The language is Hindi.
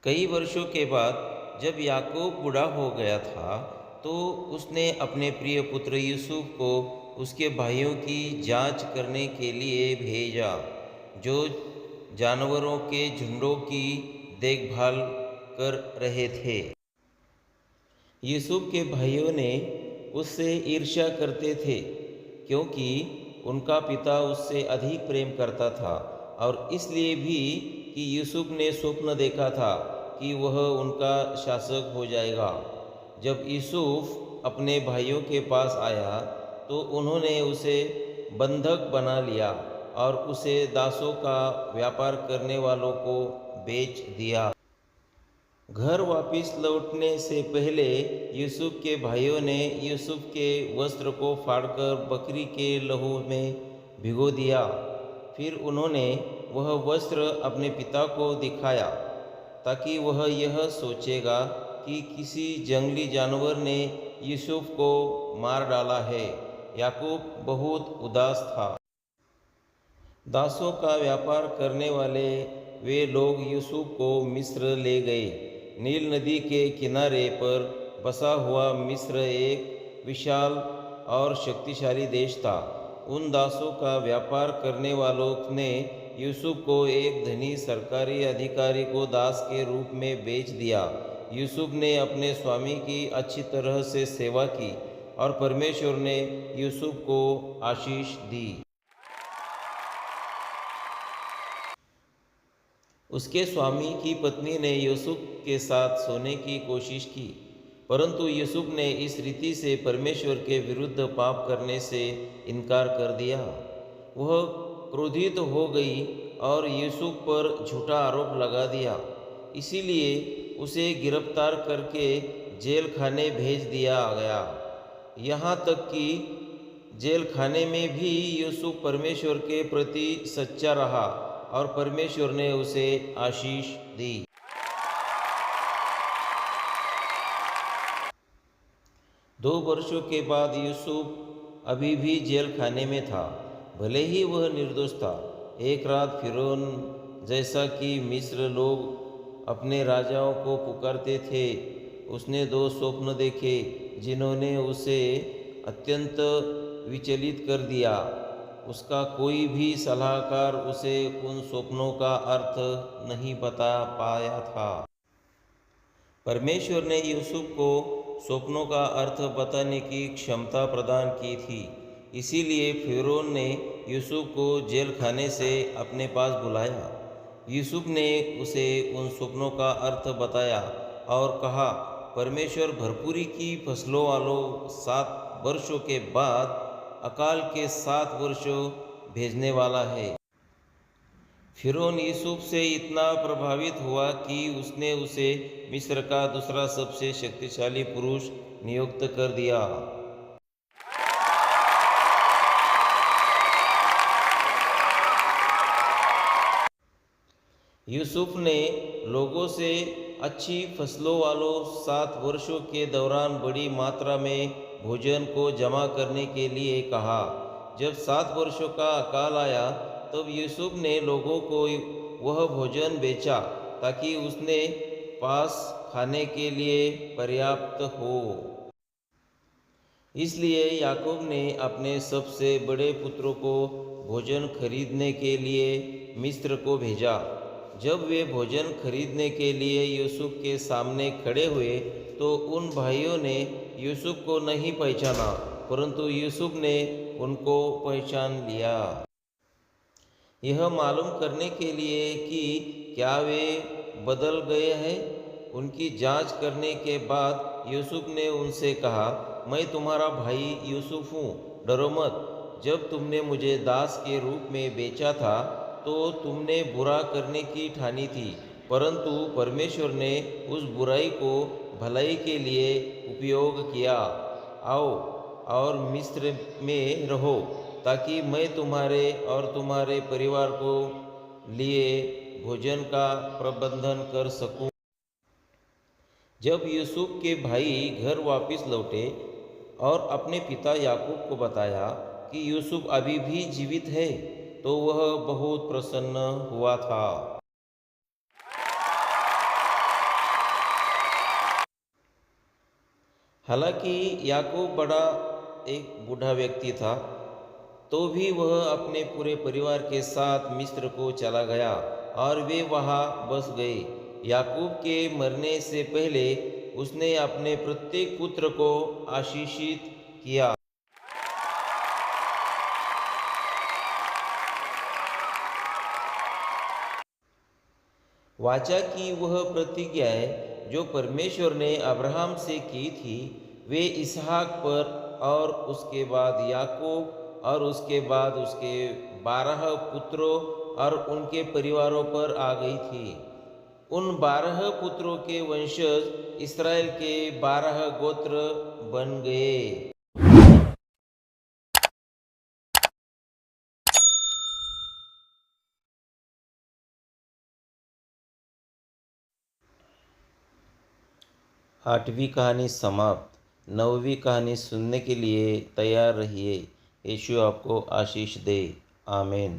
कई वर्षों के बाद जब याकूब बूढ़ा हो गया था, तो उसने अपने प्रिय पुत्र यूसुफ को उसके भाइयों की जांच करने के लिए भेजा, जो जानवरों के झुंडों की देखभाल कर रहे थे। यूसुफ के भाइयों ने उससे ईर्ष्या करते थे, क्योंकि उनका पिता उससे अधिक प्रेम करता था, और इसलिए भी कि यूसुफ ने स्वप्न देखा था कि वह उनका शासक हो जाएगा। जब यूसुफ अपने भाइयों के पास आया, तो उन्होंने उसे बंधक बना लिया और उसे दासों का व्यापार करने वालों को बेच दिया। घर वापस लौटने से पहले यूसुफ के भाइयों ने यूसुफ के वस्त्र को फाड़कर बकरी के लहू में भिगो दिया। फिर उन्होंने वह वस्त्र अपने पिता को दिखाया, ताकि वह यह सोचेगा कि किसी जंगली जानवर ने यूसुफ को मार डाला है। याकूब बहुत उदास था। दासों का व्यापार करने वाले वे लोग यूसुफ को मिस्र ले गए। नील नदी के किनारे पर बसा हुआ मिस्र एक विशाल और शक्तिशाली देश था। उन दासों का व्यापार करने वालों ने यूसुफ को एक धनी सरकारी अधिकारी को दास के रूप में बेच दिया। यूसुफ ने अपने स्वामी की अच्छी तरह से सेवा की, और परमेश्वर ने यूसुफ को आशीष दी। उसके स्वामी की पत्नी ने यूसुफ के साथ सोने की कोशिश की, परंतु यूसुफ ने इस रीति से परमेश्वर के विरुद्ध पाप करने से इनकार कर दिया। वह क्रोधित हो गई और यूसुफ पर झूठा आरोप लगा दिया। इसीलिए उसे गिरफ्तार करके जेल खाने भेज दिया गया। यहाँ तक कि जेल खाने में भी यूसुफ परमेश्वर के प्रति सच्चा रहा, और परमेश्वर ने उसे आशीष दी। 2 वर्षों के बाद यूसुफ अभी भी जेल खाने में था, भले ही वह निर्दोष था। एक रात फिरौन, जैसा कि मिस्र लोग अपने राजाओं को पुकारते थे, उसने 2 स्वप्न देखे, जिन्होंने उसे अत्यंत विचलित कर दिया। उसका कोई भी सलाहकार उसे उन स्वप्नों का अर्थ नहीं बता पाया था। परमेश्वर ने यूसुफ को स्वप्नों का अर्थ बताने की क्षमता प्रदान की थी। इसीलिए फिरौन ने यूसुफ को जेल खाने से अपने पास बुलाया। यूसुफ ने उसे उन स्वप्नों का अर्थ बताया और कहा, परमेश्वर भरपूरी की फसलों वालों 7 वर्षों के बाद अकाल के 7 वर्षों भेजने वाला है। फिरौन यूसुफ से इतना प्रभावित हुआ कि उसने उसे मिस्र का दूसरा सबसे शक्तिशाली पुरुष नियुक्त कर दिया। यूसुफ ने लोगों से अच्छी फसलों वालों 7 वर्षों के दौरान बड़ी मात्रा में भोजन को जमा करने के लिए कहा। जब 7 वर्षों का अकाल आया, तब यूसुफ ने लोगों को वह भोजन बेचा, ताकि उसने पास खाने के लिए पर्याप्त हो। इसलिए याकूब ने अपने सबसे बड़े पुत्रों को भोजन खरीदने के लिए मिस्र को भेजा। जब वे भोजन खरीदने के लिए यूसुफ के सामने खड़े हुए, तो उन भाइयों ने यूसुफ को नहीं पहचाना, परंतु यूसुफ ने उनको पहचान लिया। यह मालूम करने के लिए कि क्या वे बदल गए हैं, उनकी जांच करने के बाद यूसुफ ने उनसे कहा, मैं तुम्हारा भाई यूसुफ हूँ, डरो मत। जब तुमने मुझे दास के रूप में बेचा था, तो तुमने बुरा करने की ठानी थी, परंतु परमेश्वर ने उस बुराई को भलाई के लिए उपयोग किया। आओ और मिस्र में रहो, ताकि मैं तुम्हारे और तुम्हारे परिवार को लिए भोजन का प्रबंधन कर सकूं। जब यूसुफ के भाई घर वापस लौटे और अपने पिता याकूब को बताया कि यूसुफ अभी भी जीवित है, तो वह बहुत प्रसन्न हुआ था। हालांकि याकूब बड़ा एक बूढ़ा व्यक्ति था, तो भी वह अपने पूरे परिवार के साथ मिस्र को चला गया और वे वहाँ बस गए। याकूब के मरने से पहले उसने अपने प्रत्येक पुत्र को आशीषित किया। वाचा की वह प्रतिज्ञाएं जो परमेश्वर ने अब्राहम से की थी, वे इसहाक पर और उसके बाद याकूब और उसके बाद उसके 12 पुत्रों और उनके परिवारों पर आ गई थी। उन 12 पुत्रों के वंशज इस्राएल के 12 गोत्र बन गए। 8वीं कहानी समाप्त। 9वीं कहानी सुनने के लिए तैयार रहिए। यीशु आपको आशीष दे। आमीन।